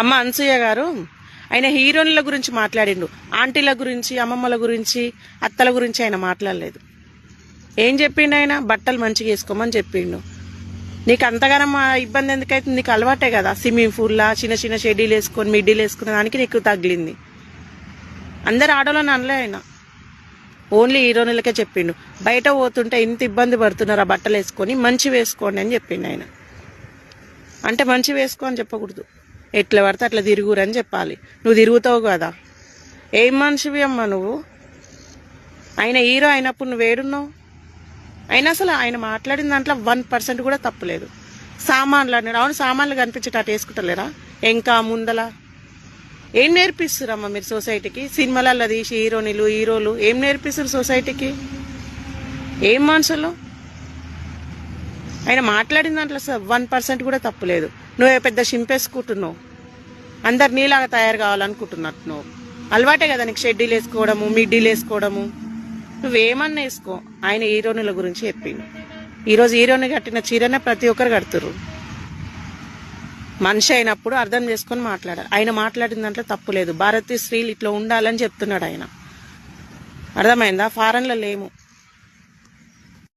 అమ్మ అనసూయ గారు ఆయన హీరోయిన్ల గురించి మాట్లాడిండు, ఆంటీల గురించి, అమ్మమ్మల గురించి, అత్తల గురించి ఆయన మాట్లాడలేదు. ఏం చెప్పిండు ఆయన? బట్టలు మంచిగా వేసుకోమని చెప్పిండు. నీకు అంతగానం ఇబ్బంది ఎందుకైతే? నీకు అలవాటే కదా స్విమ్మింగ్ పూల్లా చిన్న చిన్న షెడ్యూల్ వేసుకొని మిడ్డీలు వేసుకునే దానికి నీకు తగిలింది. అందరు ఆడోళ్ళని అనలే ఆయన, ఓన్లీ హీరోయిన్లకే చెప్పిండు. బయట పోతుంటే ఇంత ఇబ్బంది పడుతున్నారు ఆ బట్టలు వేసుకొని, మంచి వేసుకోండి అని చెప్పిండు ఆయన. అంటే మంచి వేసుకో అని చెప్పకూడదు, ఎట్లా పడితే అట్లా తిరుగురని చెప్పాలి. నువ్వు తిరుగుతావు కదా, ఏం మనిషివి అమ్మా నువ్వు? ఆయన హీరో అయినప్పుడు నువ్వు ఏడున్నావు? అయినా అసలు ఆయన మాట్లాడిన దాంట్లో 1% కూడా తప్పులేదు. సామాన్లు అన్నాడు, అవును సామాన్లు కనిపించేటట్టు వేసుకుంటలేరా? ఇంకా ముందల ఏం నేర్పిస్తురమ్మా మీరు సొసైటీకి? సినిమాలలో తీసి హీరోలు ఏం నేర్పిస్తారు సొసైటీకి? ఏం మనుషులు? ఆయన మాట్లాడిన దాంట్లో 1% కూడా తప్పులేదు. నువ్వే పెద్ద చింపేసుకుంటున్నావు, అందరు నీలాగా తయారు కావాలనుకుంటున్నట్టు. నువ్వు అలవాటే కదా నీకు షెడ్యూల్ వేసుకోవడము, మిడ్డీలు వేసుకోవడము. నువ్వేమన్నా వేసుకో. ఆయన హీరోయిన్ల గురించి చెప్పిండు. ఈరోజు హీరోయిన్ కట్టిన చీరనే ప్రతి ఒక్కరు కడుతురు. మనిషి అయినప్పుడు అర్థం చేసుకొని మాట్లాడాలి. ఆయన మాట్లాడిన దాంట్లో తప్పు లేదు. భారతీయ స్త్రీలు ఇట్లా ఉండాలని చెప్తున్నాడు ఆయన. అర్థమైందా? ఫారెన్లో లేము.